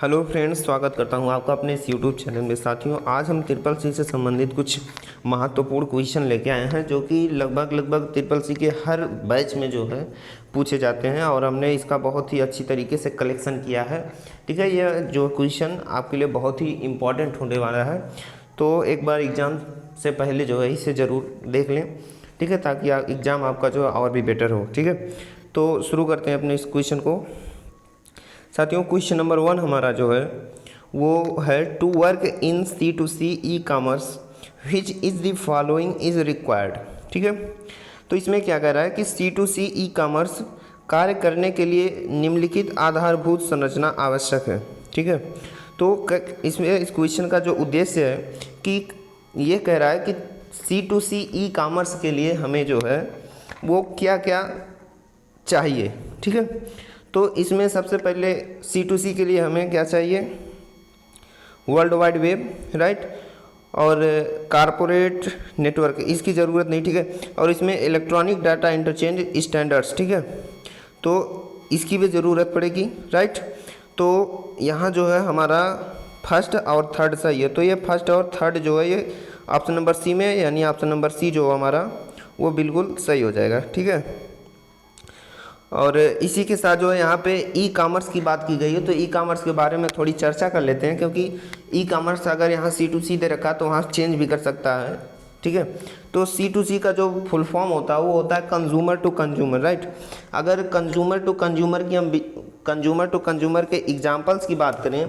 Hello friends, स्वागत करता हूं आपका अपने इस यूट्यूब चैनल में। साथियों, आज हम ट्रिपल सी से संबंधित कुछ महत्वपूर्ण क्वेश्चन लेके आए हैं जो कि लगभग ट्रिपल सी के हर बैच में जो है पूछे जाते हैं और हमने इसका बहुत ही अच्छी तरीके से कलेक्शन किया है। ठीक है, यह जो क्वेश्चन आपके लिए बहुत ही इम्पॉर्टेंट होने वाला है, तो एक बार एग्ज़ाम से पहले जो है इसे ज़रूर देख लें। ठीक है, ताकि एग्ज़ाम आपका जो और भी बेटर हो। ठीक है, तो शुरू करते हैं अपने इस क्वेश्चन को। साथियों, क्वेश्चन नंबर 1 हमारा जो है वो है to work in C2C e commerce which is the following is required. ठीक है, तो इसमें क्या कह रहा है कि C2C ई कॉमर्स कार्य करने के लिए निम्नलिखित आधारभूत संरचना आवश्यक है। ठीक है, तो इसमें इस क्वेश्चन का जो उद्देश्य है कि ये कह रहा है कि C2C ई कॉमर्स के लिए हमें जो है वो क्या क्या चाहिए। ठीक है, तो इसमें सबसे पहले C2C के लिए हमें क्या चाहिए, वर्ल्ड वाइड वेब, राइट, और कारपोरेट नेटवर्क, इसकी ज़रूरत नहीं। ठीक है, और इसमें इलेक्ट्रॉनिक डाटा इंटरचेंज स्टैंडर्ड्स। ठीक है, तो इसकी भी ज़रूरत पड़ेगी, राइट। तो यहाँ जो है हमारा फर्स्ट और थर्ड सही है, तो ये फर्स्ट और थर्ड जो है ये ऑप्शन नंबर सी में, यानी ऑप्शन नंबर सी जो हमारा वो बिल्कुल सही हो जाएगा। ठीक है, और इसी के साथ जो है यहाँ पे ई कॉमर्स की बात की गई है, तो ई कॉमर्स के बारे में थोड़ी चर्चा कर लेते हैं, क्योंकि ई कॉमर्स अगर यहाँ C2C दे रखा है तो वहाँ चेंज भी कर सकता है। ठीक है, तो C2C का जो फुल फॉर्म होता है वो होता है कंज्यूमर टू कंज्यूमर, राइट। अगर कंज्यूमर टू कंज्यूमर की हम कंज्यूमर टू कंज्यूमर के एग्जाम्पल्स की बात करें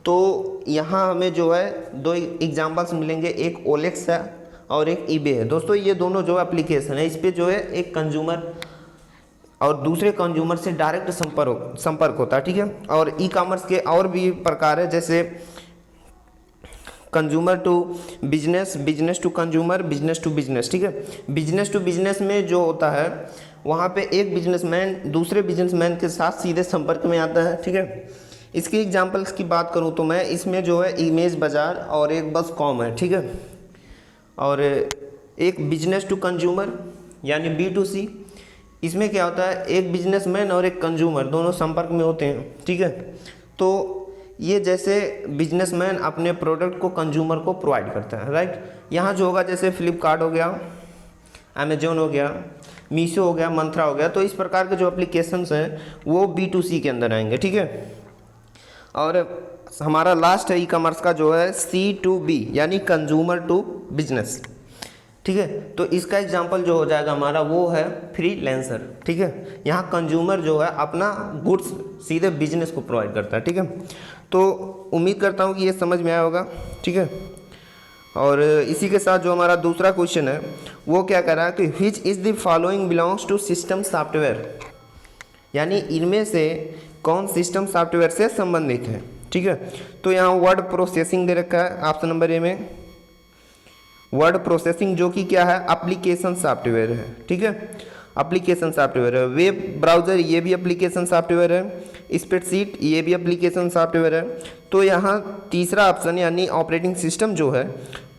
तो यहाँ हमें जो है दो एग्जाम्पल्स मिलेंगे, एक OLX है और एक eBay है। दोस्तों, ये दोनों जो एप्लीकेशन है इस पर जो है एक कंज्यूमर और दूसरे कंज्यूमर से डायरेक्ट संपर्क होता है। ठीक है, और ई कॉमर्स के और भी प्रकार है, जैसे consumer to business, business to consumer, business to business. ठीक है, बिजनेस टू बिजनेस में जो होता है वहाँ पे एक बिजनेसमैन दूसरे बिजनेसमैन के साथ सीधे संपर्क में आता है। ठीक है, इसके एग्जांपल्स की बात करूँ तो मैं इसमें जो है इमेज बाज़ार और एक बस कॉम है। ठीक है, और एक बिजनेस टू कंज्यूमर यानी B2C, इसमें क्या होता है एक बिजनेसमैन और एक कंज्यूमर दोनों संपर्क में होते हैं। ठीक है, तो ये जैसे बिजनेसमैन अपने प्रोडक्ट को कंज्यूमर को प्रोवाइड करता है, राइट। यहाँ जो होगा जैसे फ्लिपकार्ट हो गया, अमेजोन हो गया, मीशो हो गया, मंत्रा हो गया, तो इस प्रकार के जो एप्लीकेशंस हैं वो B2C के अंदर आएंगे। ठीक है, और हमारा लास्ट है ई कॉमर्स का जो है C2B यानी कंज्यूमर टू बिजनेस। ठीक है, तो इसका एग्जाम्पल जो हो जाएगा हमारा वो है फ्रीलांसर। ठीक है, यहाँ कंज्यूमर जो है अपना गुड्स सीधे बिजनेस को प्रोवाइड करता है। ठीक है, तो उम्मीद करता हूँ कि ये समझ में आया होगा। ठीक है, और इसी के साथ जो हमारा दूसरा क्वेश्चन है वो क्या कह रहा है कि which is the following belongs to system software, यानी इनमें से कौन सिस्टम सॉफ्टवेयर से संबंधित है। ठीक है, तो यहाँ वर्ड प्रोसेसिंग दे रखा है ऑप्शन नंबर ए में, वर्ड प्रोसेसिंग जो कि क्या है एप्लीकेशन सॉफ्टवेयर है। ठीक है, एप्लीकेशन सॉफ्टवेयर है। वेब ब्राउज़र ये भी एप्लीकेशन सॉफ्टवेयर है। स्प्रेडशीट ये भी एप्लीकेशन सॉफ्टवेयर है। तो यहाँ तीसरा ऑप्शन यानी ऑपरेटिंग सिस्टम जो है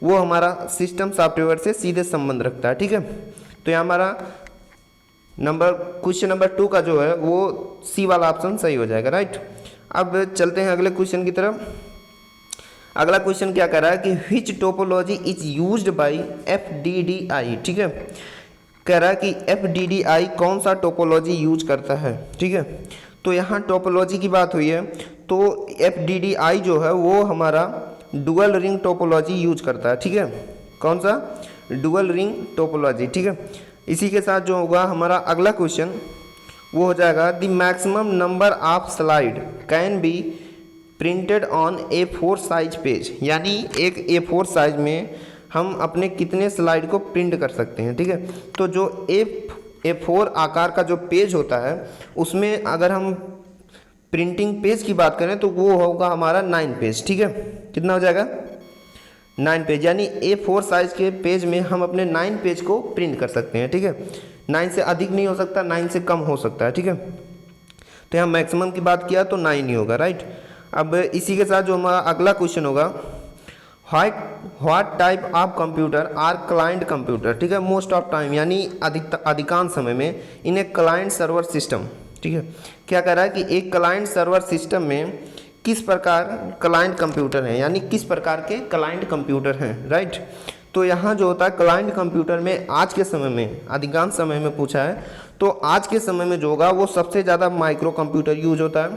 वो हमारा सिस्टम सॉफ्टवेयर से सीधे संबंध रखता है। ठीक है, तो यहाँ हमारा क्वेश्चन नंबर 2 का जो है वो सी वाला ऑप्शन सही हो जाएगा, राइट। अब चलते हैं अगले क्वेश्चन की तरफ। अगला क्वेश्चन क्या कर रहा है कि which topology is used by FDDI। ठीक है, कह रहा है कि FDDI कौन सा टोपोलॉजी यूज करता है। ठीक है, तो यहाँ टोपोलॉजी की बात हुई है तो FDDI जो है वो हमारा डुअल रिंग टोपोलॉजी यूज करता है। ठीक है, कौन सा, डुअल रिंग टोपोलॉजी। ठीक है, इसी के साथ जो होगा हमारा अगला क्वेश्चन वो हो जाएगा the maximum number of slide can be printed on A4 size page, यानी एक A4 साइज में हम अपने कितने स्लाइड को प्रिंट कर सकते हैं। ठीक है, तो जो A4 आकार का जो पेज होता है उसमें अगर हम प्रिंटिंग पेज की बात करें तो वो होगा हमारा 9 पेज। ठीक है, कितना हो जाएगा 9 पेज, यानी A4 साइज के पेज में हम अपने 9 पेज को प्रिंट कर सकते हैं। ठीक है, 9 से अधिक नहीं हो सकता, 9 से कम हो सकता है। ठीक है, तो यहाँ मैक्सिमम की बात किया तो 9 ही होगा, राइट। अब इसी के साथ जो हमारा अगला क्वेश्चन होगा what type of computer are client computer. ठीक है, मोस्ट ऑफ टाइम यानी अधिकांश समय में इन्हें क्लाइंट सर्वर सिस्टम। ठीक है, क्या कह रहा है कि एक क्लाइंट सर्वर सिस्टम में किस प्रकार क्लाइंट कंप्यूटर हैं, यानी किस प्रकार के क्लाइंट कंप्यूटर हैं, राइट। तो यहाँ जो होता है क्लाइंट कंप्यूटर में आज के समय में, अधिकांश समय में पूछा है, तो आज के समय में जो होगा वो सबसे ज़्यादा माइक्रो कंप्यूटर यूज होता है,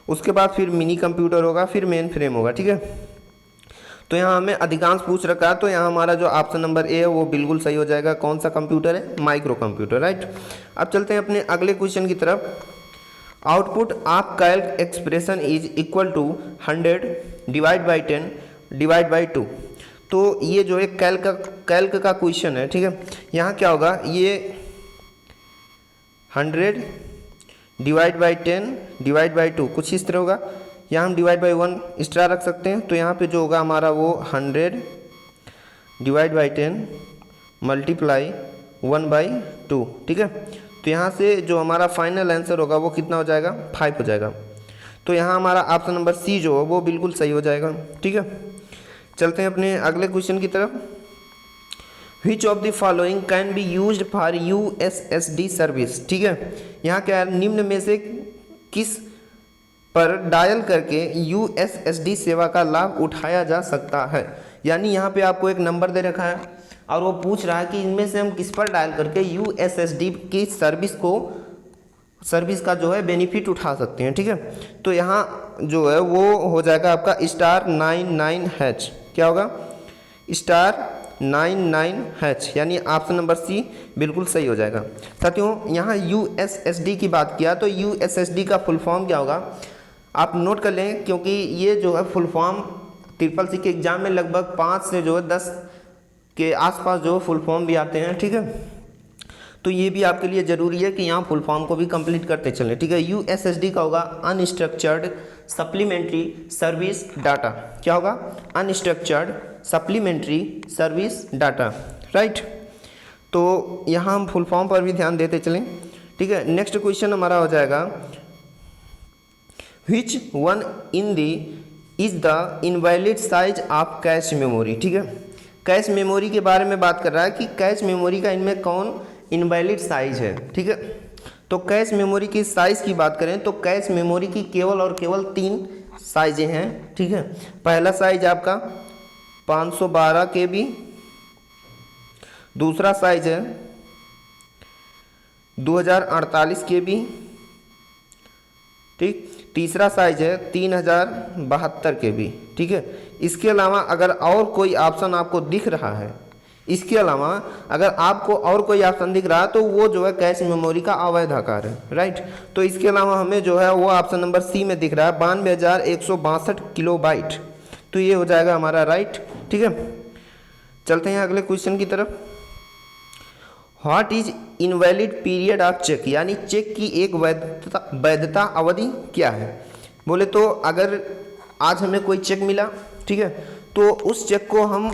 उसके बाद फिर मिनी कंप्यूटर होगा, फिर मेन फ्रेम होगा, ठीक है। तो यहाँ हमें अधिकांश पूछ रखा है, तो यहाँ हमारा जो ऑप्शन नंबर ए है वो बिल्कुल सही हो जाएगा। कौन सा कंप्यूटर है? Micro computer, right. अब चलते हैं अपने अगले क्वेश्चन की तरफ। Output of calc expression is equal to 100 divide by 10 divide by 2। तो ये जो है कैल्क का क्वेश्चन है, ठीक है। यहाँ क्या होगा, ये 100 डिवाइड बाई 10 डिवाइड बाई 2 कुछ इस तरह होगा। यहाँ हम डिवाइड बाई 1 एक्स्ट्रा रख सकते हैं, तो यहाँ पे जो होगा हमारा वो 100 डिवाइड बाई 10 मल्टीप्लाई 1/2, ठीक है। तो यहाँ से जो हमारा फाइनल आंसर होगा वो कितना हो जाएगा? 5 हो जाएगा। तो यहाँ हमारा ऑप्शन नंबर सी जो है वो बिल्कुल सही हो जाएगा, ठीक है। चलते हैं अपने अगले क्वेश्चन की तरफ। Which of the following can be used for USSD service, ठीक है। यहाँ क्या है, निम्न में से किस पर डायल करके USSD सेवा का लाभ उठाया जा सकता है। यानी यहाँ पे आपको एक नंबर दे रखा है और वो पूछ रहा है कि इनमें से हम किस पर डायल करके USSD की सर्विस का जो है बेनिफिट उठा सकते हैं, ठीक है। तो यहाँ जो है वो हो जाएगा आपका *99H। क्या होगा? *99H, यानी ऑप्शन नंबर सी बिल्कुल सही हो जाएगा। साथियों यहाँ USSD की बात किया तो USSD का फुल फॉर्म क्या होगा आप नोट कर लें, क्योंकि ये जो है फुल फॉर्म CCC के एग्जाम में लगभग 5 से जो है 10 के आसपास जो फुल फॉर्म भी आते हैं, ठीक है। तो ये भी आपके लिए ज़रूरी है कि यहाँ फुल फॉर्म को भी कंप्लीट करते चलें, ठीक है। USSD का होगा अनस्ट्रक्चर्ड सप्लीमेंट्री सर्विस डाटा। क्या होगा? Unstructured supplementary service data, right. तो यहाँ हम फुल फॉर्म पर भी ध्यान देते चलें, ठीक है। नेक्स्ट क्वेश्चन हमारा हो जाएगा which one in the is the invalid size of cache memory, ठीक है। कैश मेमोरी के बारे में बात कर रहा है कि कैश मेमोरी का इनमें कौन इनवैलिड साइज है, ठीक है। तो कैश मेमोरी की साइज़ की बात करें तो कैश मेमोरी की केवल और केवल 3 साइजें हैं, ठीक है। पहला साइज आपका 512 KB, दूसरा साइज है 2048 KB, ठीक। तीसरा साइज है 3072 KB, ठीक है। इसके अलावा अगर और कोई ऑप्शन आपको दिख रहा है, इसके अलावा अगर आपको और कोई ऑप्शन दिख रहा है तो वो जो है कैश मेमोरी का अवैध आकार है, राइट। तो इसके अलावा हमें जो है वो ऑप्शन नंबर सी में दिख रहा है 92,162 किलोबाइट। तो ये हो जाएगा हमारा राइट, ठीक है। चलते हैं अगले क्वेश्चन की तरफ। What is invalid period of cheque, यानी चेक की एक वैधता अवधि क्या है। बोले तो अगर आज हमें कोई चेक मिला, ठीक है, तो उस चेक को हम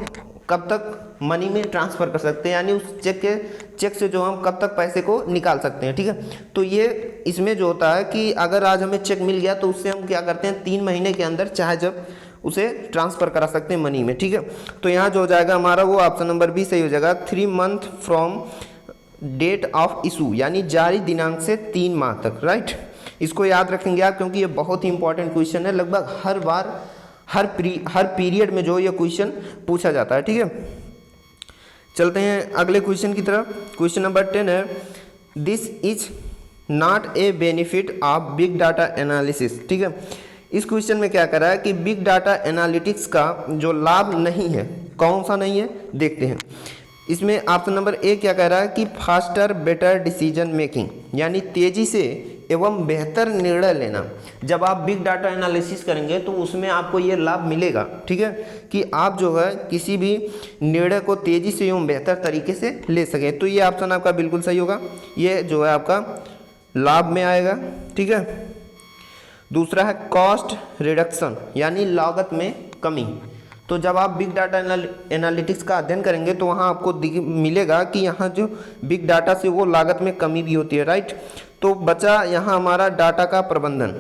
कब तक मनी में ट्रांसफ़र कर सकते हैं, यानी उस चेक से जो हम कब तक पैसे को निकाल सकते हैं, ठीक है। तो ये इसमें जो होता है कि अगर आज हमें चेक मिल गया तो उससे हम क्या करते हैं 3 महीने के अंदर चाहे जब उसे ट्रांसफ़र करा सकते हैं मनी में, ठीक है। तो यहाँ जो हो जाएगा हमारा वो ऑप्शन नंबर बी सही हो जाएगा 3 month from date of issue, यानी जारी दिनांक से 3 माह तक, राइट। इसको याद रखेंगे आप क्योंकि ये बहुत ही इंपॉर्टेंट क्वेश्चन है। लगभग हर बार हर पीरियड में जो ये क्वेश्चन पूछा जाता है, ठीक है। चलते हैं अगले क्वेश्चन की तरफ। क्वेश्चन नंबर 10 है this is not a benefit of big data analysis, ठीक है। इस क्वेश्चन में क्या कर रहा है कि बिग डाटा एनालिटिक्स का जो लाभ नहीं है, कौन सा नहीं है देखते हैं। इसमें ऑप्शन नंबर ए क्या कह रहा है कि फास्टर बेटर डिसीजन मेकिंग, यानी तेजी से एवं बेहतर निर्णय लेना। जब आप बिग डाटा एनालिसिस करेंगे तो उसमें आपको ये लाभ मिलेगा, ठीक है, कि आप जो है किसी भी निर्णय को तेजी से एवं बेहतर तरीके से ले सकें। तो ये ऑप्शन आपका बिल्कुल सही होगा, ये जो है आपका लाभ में आएगा, ठीक है। दूसरा है कॉस्ट रिडक्शन, यानी लागत में कमी। तो जब आप बिग डाटा एनालिटिक्स का अध्ययन करेंगे तो वहाँ आपको मिलेगा कि यहाँ जो बिग डाटा से वो लागत में कमी भी होती है, राइट। तो बचा यहाँ हमारा डाटा का प्रबंधन।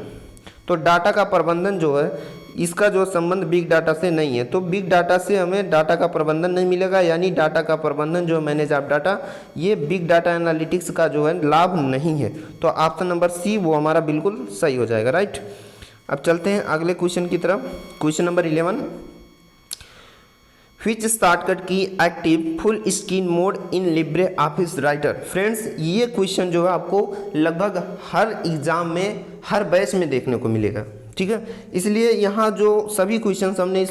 तो डाटा का प्रबंधन जो है इसका जो संबंध बिग डाटा से नहीं है, तो बिग डाटा से हमें डाटा का प्रबंधन नहीं मिलेगा, यानी डाटा का प्रबंधन जो मैनेज ऑफ डाटा, ये बिग डाटा एनालिटिक्स का जो है लाभ नहीं है। तो ऑप्शन नंबर सी वो हमारा बिल्कुल सही हो जाएगा, राइट। अब चलते हैं अगले क्वेश्चन की तरफ। क्वेश्चन नंबर 11, विच शॉर्टकट की active full screen mode in Libre office writer. Friends, ये क्वेश्चन जो है आपको लगभग हर एग्जाम में, हर बैच में देखने को मिलेगा, ठीक है। इसलिए यहाँ जो सभी क्वेश्चंस हमने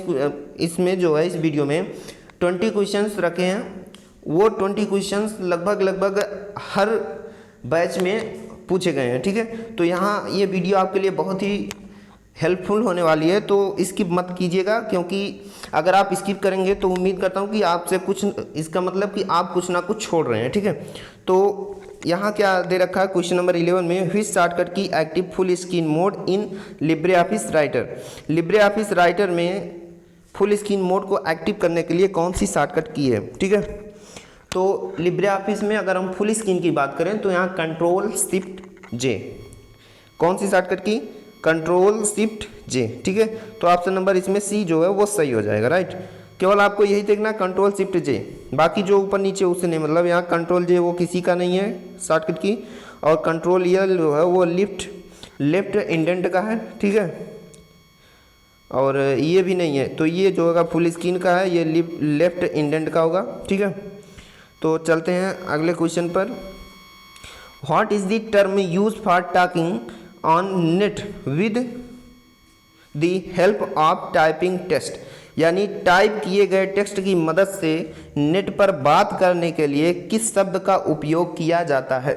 इसमें जो है इस वीडियो में 20 क्वेश्चंस रखे हैं, वो 20 क्वेश्चंस लगभग हर बैच में पूछे गए हैं, ठीक है। तो यहाँ ये वीडियो आपके लिए बहुत ही हेल्पफुल होने वाली है, तो स्किप मत कीजिएगा, क्योंकि अगर आप स्किप करेंगे तो उम्मीद करता हूँ कि आपसे कुछ, इसका मतलब कि आप कुछ ना कुछ छोड़ रहे हैं, ठीक है। तो यहाँ क्या दे रखा है क्वेश्चन नंबर 11 में, विच शॉर्टकट की active full screen mode in Libre office writer. Libre office writer में फुल स्क्रीन मोड को एक्टिव करने के लिए कौन सी शॉर्टकट की है, ठीक है। तो लिब्रे ऑफिस में अगर हम फुल स्क्रीन की बात करें तो यहाँ कंट्रोल शिफ्ट जे, कौन सी शॉर्टकट की, कंट्रोल शिफ्ट जे, ठीक है। तो ऑप्शन नंबर इसमें सी जो है वो सही हो जाएगा, राइट। केवल आपको यही देखना कंट्रोल शिफ्ट जे, बाकी जो ऊपर नीचे उससे नहीं, मतलब यहाँ कंट्रोल जे वो किसी का नहीं है शॉर्टकट की, और कंट्रोल यल जो है वो लेफ्ट इंडेंट का है, ठीक है, और ये भी नहीं है, तो ये जो होगा फुल स्क्रीन का है, ये लेफ्ट इंडेंट का होगा, ठीक है। तो चलते हैं अगले क्वेश्चन पर। What is the term use for talking on net with the help of typing text, यानी टाइप किए गए टेक्स्ट की मदद से नेट पर बात करने के लिए किस शब्द का उपयोग किया जाता है।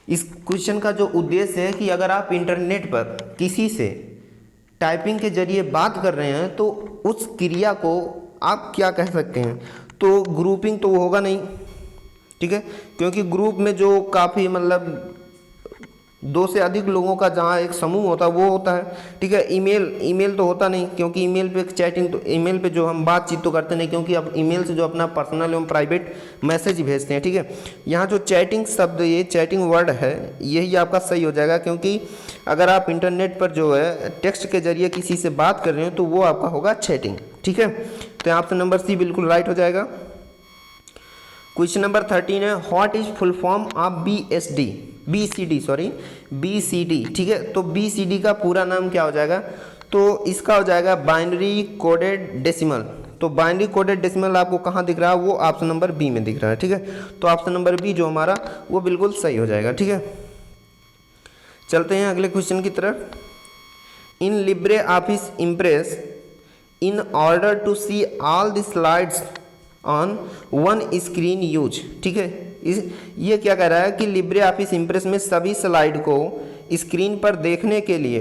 इस क्वेश्चन का जो उद्देश्य है कि अगर आप इंटरनेट पर किसी से टाइपिंग के जरिए बात कर रहे हैं तो उस क्रिया को आप क्या कह सकते हैं। तो ग्रुपिंग तो होगा नहीं, ठीक है, क्योंकि ग्रुप में जो काफ़ी मतलब 2 से अधिक लोगों का जहाँ एक समूह होता है वो होता है, ठीक है। ईमेल तो होता नहीं, क्योंकि ईमेल पे चैटिंग, तो ईमेल पे जो हम बातचीत तो करते नहीं, क्योंकि अब ईमेल से जो अपना पर्सनल एवं प्राइवेट मैसेज भेजते हैं, ठीक है। यहाँ जो चैटिंग शब्द, ये चैटिंग वर्ड है, यही आपका सही हो जाएगा, क्योंकि अगर आप इंटरनेट पर जो है टेक्स्ट के जरिए किसी से बात कर रहे हैं तो वो आपका होगा चैटिंग, ठीक है। तो यहाँ ऑप्शन नंबर सी बिल्कुल राइट हो जाएगा। क्वेश्चन नंबर 13 है, what is full form of BCD, ठीक है। तो BCD का पूरा नाम क्या हो जाएगा, तो इसका हो जाएगा बाइनरी कोडेड डेसिमल। तो बाइनरी कोडेड डेसिमल आपको कहाँ दिख रहा है, वो ऑप्शन नंबर बी में दिख रहा है, ठीक है। तो ऑप्शन नंबर बी जो हमारा वो बिल्कुल सही हो जाएगा, ठीक है। चलते हैं अगले क्वेश्चन की तरफ। In LibreOffice impress, in order to see all the slides on one screen use, ठीक है। ये क्या कह रहा है कि लिब्रे ऑफिस इम्प्रेस में सभी स्लाइड को स्क्रीन पर देखने के लिए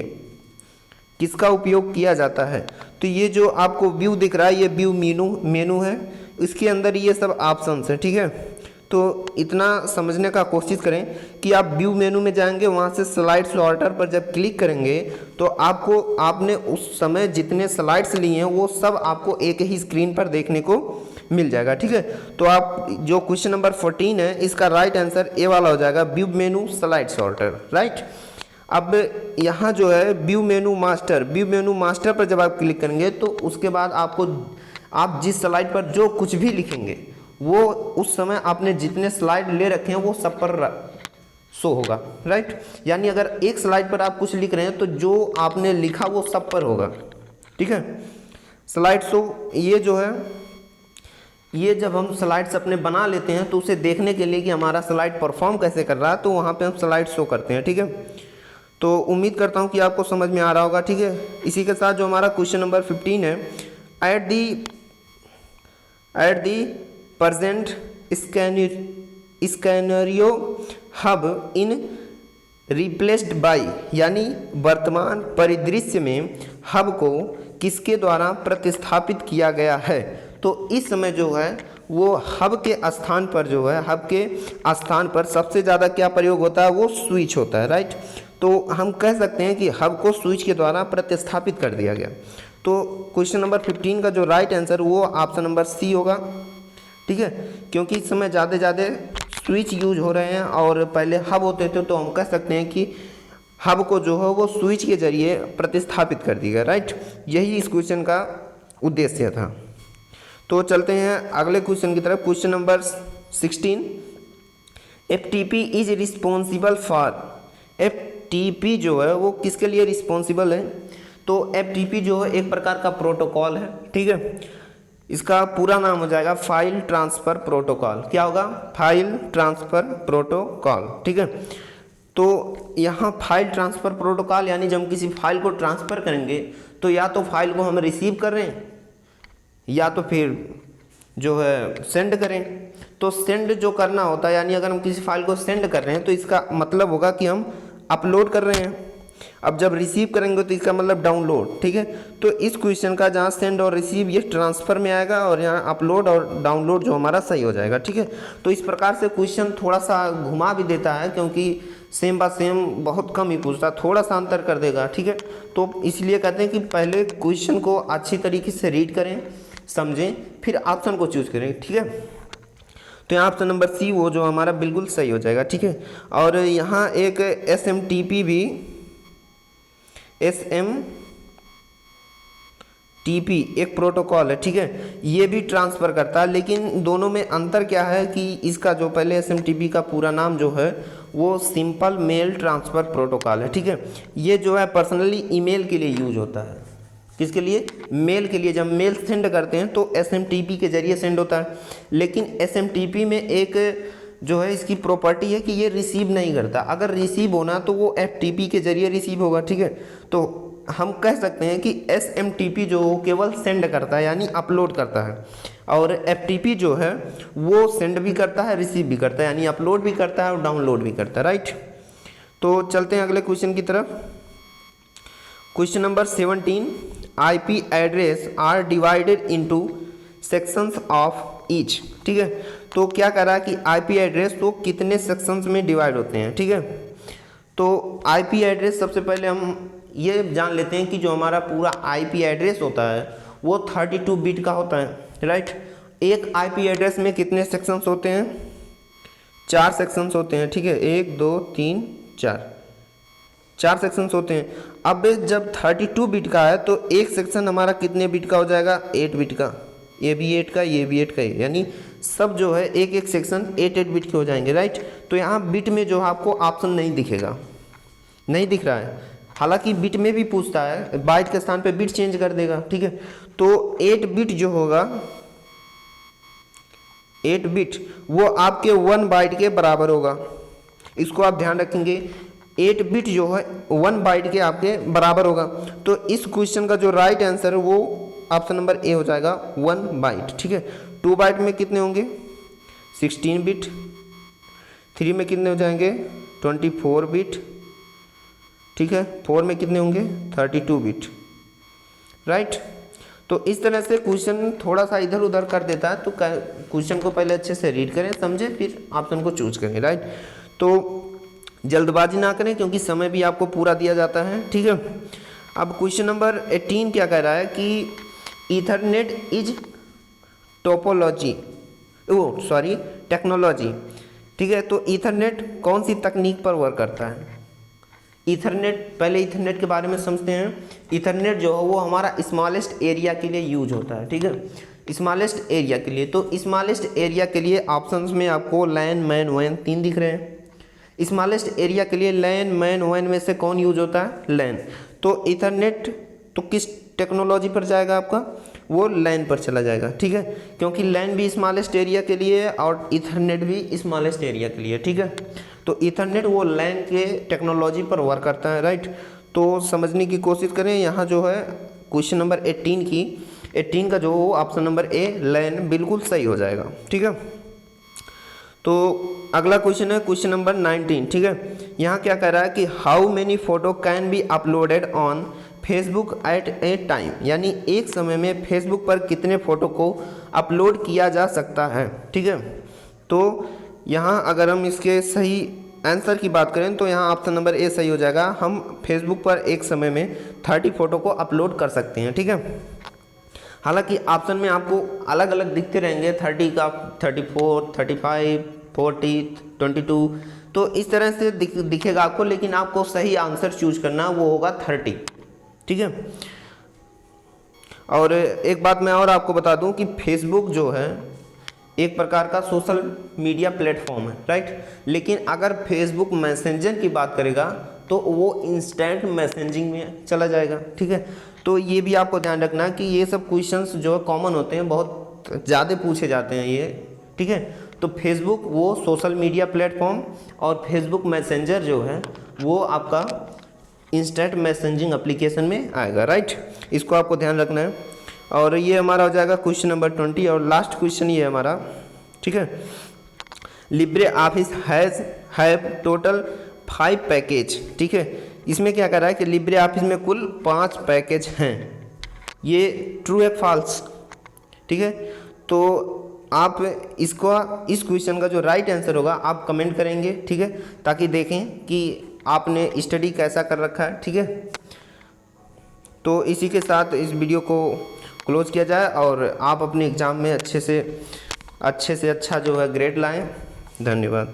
किसका उपयोग किया जाता है। तो ये जो आपको व्यू दिख रहा है, ये व्यू मेनू है, इसके अंदर ये सब ऑप्शंस हैं, ठीक है। तो इतना समझने का कोशिश करें कि आप व्यू मेनू में जाएंगे, वहाँ से स्लाइड सॉर्टर पर जब क्लिक करेंगे तो आपने उस समय जितने स्लाइड्स लिए हैं वो सब आपको एक ही स्क्रीन पर देखने को मिल जाएगा, ठीक है। तो आप जो क्वेश्चन नंबर 14 है इसका राइट आंसर ए वाला हो जाएगा, व्यू मेनू स्लाइड सॉर्टर, राइट। अब यहाँ जो है व्यू मेनू मास्टर पर जब आप क्लिक करेंगे तो उसके बाद आप जिस स्लाइड पर जो कुछ भी लिखेंगे वो उस समय आपने जितने स्लाइड ले रखे हैं वो सब पर शो होगा, राइट। यानी अगर एक स्लाइड पर आप कुछ लिख रहे हैं तो जो आपने लिखा वो सब पर होगा, ठीक है। स्लाइड शो ये जो है, ये जब हम स्लाइड्स अपने बना लेते हैं तो उसे देखने के लिए कि हमारा स्लाइड परफॉर्म कैसे कर रहा है, तो वहाँ पे हम स्लाइड शो करते हैं, ठीक है। तो उम्मीद करता हूँ कि आपको समझ में आ रहा होगा, ठीक है। इसी के साथ जो हमारा क्वेश्चन नंबर 15 है, at the present scenario hub in replaced by, यानी वर्तमान परिदृश्य में हब को किसके द्वारा प्रतिस्थापित किया गया है। तो इस समय जो है वो हब के स्थान पर जो है, हब के स्थान पर सबसे ज़्यादा क्या प्रयोग होता है, वो स्विच होता है, राइट। तो हम कह सकते हैं कि हब को स्विच के द्वारा प्रतिस्थापित कर दिया गया। तो क्वेश्चन नंबर 15 का जो राइट आंसर वो ऑप्शन नंबर सी होगा, ठीक है। क्योंकि इस समय ज़्यादा स्विच यूज हो रहे हैं और पहले हब होते थे, तो हम कह सकते हैं कि हब को जो है वो स्विच के जरिए प्रतिस्थापित कर दिया गया, राइट। यही इस क्वेश्चन का उद्देश्य था। तो चलते हैं अगले क्वेश्चन की तरफ। Question number 16, FTP is responsible for FTP जो है वो किसके लिए रिस्पॉन्सिबल है? तो FTP जो है एक प्रकार का प्रोटोकॉल है, ठीक है। इसका पूरा नाम हो जाएगा फाइल ट्रांसफ़र प्रोटोकॉल। क्या होगा? फाइल ट्रांसफ़र प्रोटोकॉल, ठीक है। तो यहाँ फाइल ट्रांसफ़र प्रोटोकॉल यानी जब हम किसी फाइल को ट्रांसफ़र करेंगे तो या तो फाइल को हम रिसीव कर रहे हैं या तो फिर जो है सेंड करें। तो सेंड जो करना होता है, यानी अगर हम किसी फाइल को सेंड कर रहे हैं तो इसका मतलब होगा कि हम अपलोड कर रहे हैं। अब जब रिसीव करेंगे तो इसका मतलब डाउनलोड, ठीक है। तो इस क्वेश्चन का जहाँ सेंड और रिसीव ये ट्रांसफ़र में आएगा और यहाँ अपलोड और डाउनलोड जो हमारा सही हो जाएगा, ठीक है। तो इस प्रकार से क्वेश्चन थोड़ा सा घुमा भी देता है, क्योंकि सेम बात सेम बहुत कम ही पूछता, थोड़ा सा अंतर कर देगा, ठीक है। तो इसलिए कहते हैं कि पहले क्वेश्चन को अच्छी तरीके से रीड करें, समझें, फिर ऑप्शन को चूज़ करें, ठीक है। तो यहाँ ऑप्शन नंबर सी वो जो हमारा बिल्कुल सही हो जाएगा, ठीक है। और यहाँ एक SMTP भी, SMTP एक प्रोटोकॉल है, ठीक है। ये भी ट्रांसफ़र करता है, लेकिन दोनों में अंतर क्या है कि इसका जो पहले SMTP का पूरा नाम जो है वो सिंपल मेल ट्रांसफ़र प्रोटोकॉल है, ठीक है। ये जो है पर्सनली ईमेल के लिए यूज होता है। किसके लिए? मेल के लिए। जब मेल सेंड करते हैं तो SMTP के जरिए सेंड होता है, लेकिन SMTP में एक जो है इसकी प्रॉपर्टी है कि ये रिसीव नहीं करता। अगर रिसीव होना तो वो FTP के जरिए रिसीव होगा, ठीक है। तो हम कह सकते हैं कि SMTP जो केवल सेंड करता है यानी अपलोड करता है, और FTP जो है वो सेंड भी करता है, रिसीव भी करता है, यानी अपलोड भी करता है और डाउनलोड भी करता है, राइट। तो चलते हैं अगले क्वेश्चन की तरफ। Question number 17, IP address are divided into sections of each, ठीक है। तो क्या कह रहा है कि IP एड्रेस तो कितने सेक्शंस में डिवाइड होते हैं, ठीक है। तो IP एड्रेस सबसे पहले हम ये जान लेते हैं कि जो हमारा पूरा IP एड्रेस होता है वो 32 बिट का होता है, राइट। एक IP एड्रेस में कितने सेक्शंस होते हैं? 4 सेक्शंस होते हैं, ठीक है। 1 2 3 4 सेक्शंस होते हैं। अब जब 32 बिट का है तो एक सेक्शन हमारा कितने बिट का हो जाएगा? 8 बिट का। ये भी 8 का, ये भी 8 का, यानी सब जो है एक एक सेक्शन 8 बिट के हो जाएंगे, राइट। तो यहाँ बिट में जो आपको ऑप्शन नहीं दिखेगा, नहीं दिख रहा है। हालांकि बिट में भी पूछता है, बाइट के स्थान पे बिट चेंज कर देगा, ठीक है। तो 8 बिट जो होगा, 8 बिट वो आपके 1 बाइट के बराबर होगा। इसको आप ध्यान रखेंगे, 8 बिट जो है 1 बाइट के आपके बराबर होगा। तो इस क्वेश्चन का जो राइट आंसर है वो ऑप्शन नंबर ए हो जाएगा, 1 बाइट, ठीक है। 2 बाइट में कितने होंगे? 16 बिट। 3 में कितने हो जाएंगे? 24 बिट, ठीक है। 4 में कितने होंगे? 32 बिट, राइट। तो इस तरह से क्वेश्चन थोड़ा सा इधर उधर कर देता है, तो क्वेश्चन को पहले अच्छे से रीड करें, समझें, फिर ऑप्शन को चूज करें, राइट। तो जल्दबाजी ना करें क्योंकि समय भी आपको पूरा दिया जाता है, ठीक है। अब क्वेश्चन नंबर 18 क्या कह रहा है कि ईथरनेट इज टोपोलॉजी, टेक्नोलॉजी, ठीक है। तो ईथरनेट कौन सी तकनीक पर वर्क करता है? ईथरनेट, पहले ईथरनेट के बारे में समझते हैं। ईथरनेट जो है वो हमारा स्मॉलेस्ट एरिया के लिए यूज होता है, ठीक है, स्मॉलेस्ट एरिया के लिए। तो स्मॉलेस्ट एरिया के लिए ऑप्शंस में आपको लैन, मैन, वैन 3 दिख रहे हैं। स्मॉलेस्ट एरिया के लिए लैन, मैन, वैन में से कौन यूज होता है? लैन। तो ईथरनेट तो किस टेक्नोलॉजी पर जाएगा आपका? वो लैन पर चला जाएगा, ठीक है, क्योंकि लैन भी स्मॉलेस्ट एरिया के लिए है और ईथरनेट भी स्मॉलेस्ट एरिया के लिए, ठीक है। तो ईथरनेट वो लैन के टेक्नोलॉजी पर वर्क करता है, राइट। तो समझने की कोशिश करें। यहाँ जो है क्वेश्चन नंबर 18 का जो ऑप्शन नंबर ए लैन बिल्कुल सही हो जाएगा, ठीक है। तो अगला क्वेश्चन है क्वेश्चन नंबर 19, ठीक है। यहाँ क्या कह रहा है कि how many photo can be uploaded on Facebook eight A time, यानी एक समय में फेसबुक पर कितने फ़ोटो को अपलोड किया जा सकता है, ठीक है। तो यहाँ अगर हम इसके सही आंसर की बात करें तो यहाँ ऑप्शन नंबर ए सही हो जाएगा। हम फेसबुक पर एक समय में 30 फ़ोटो को अपलोड कर सकते हैं, ठीक है। हालांकि ऑप्शन में आपको अलग अलग दिखते रहेंगे, 30 का 34, 35, 40, 22, तो इस तरह से दिखेगा आपको, लेकिन आपको सही आंसर चूज करना वो होगा 30, ठीक है। और एक बात मैं और आपको बता दूं कि फेसबुक जो है एक प्रकार का सोशल मीडिया प्लेटफॉर्म है, राइट। लेकिन अगर फेसबुक मैसेंजर की बात करेगा तो वो इंस्टेंट मैसेजिंग में चला जाएगा। ठीक है, तो ये भी आपको ध्यान रखना कि ये सब क्वेश्चंस जो कॉमन होते हैं, बहुत ज़्यादा पूछे जाते हैं ये। ठीक है, तो फेसबुक वो सोशल मीडिया प्लेटफॉर्म और फेसबुक मैसेंजर जो है वो आपका इंस्टेंट मैसेजिंग एप्लीकेशन में आएगा। राइट, इसको आपको ध्यान रखना है। और ये हमारा हो जाएगा क्वेश्चन नंबर 20 और लास्ट क्वेश्चन ये हमारा। ठीक है, Libre office have total 5 package. ठीक है, इसमें क्या कर रहा है कि लिब्रे ऑफिस में कुल 5 पैकेज हैं। ये ट्रू है फॉल्स? ठीक है, तो आप इसको इस क्वेश्चन का जो राइट आंसर होगा आप कमेंट करेंगे। ठीक है, ताकि देखें कि आपने स्टडी कैसा कर रखा है। ठीक है, तो इसी के साथ इस वीडियो को क्लोज किया जाए और आप अपने एग्ज़ाम में अच्छे से अच्छा जो है ग्रेड लाएं। धन्यवाद।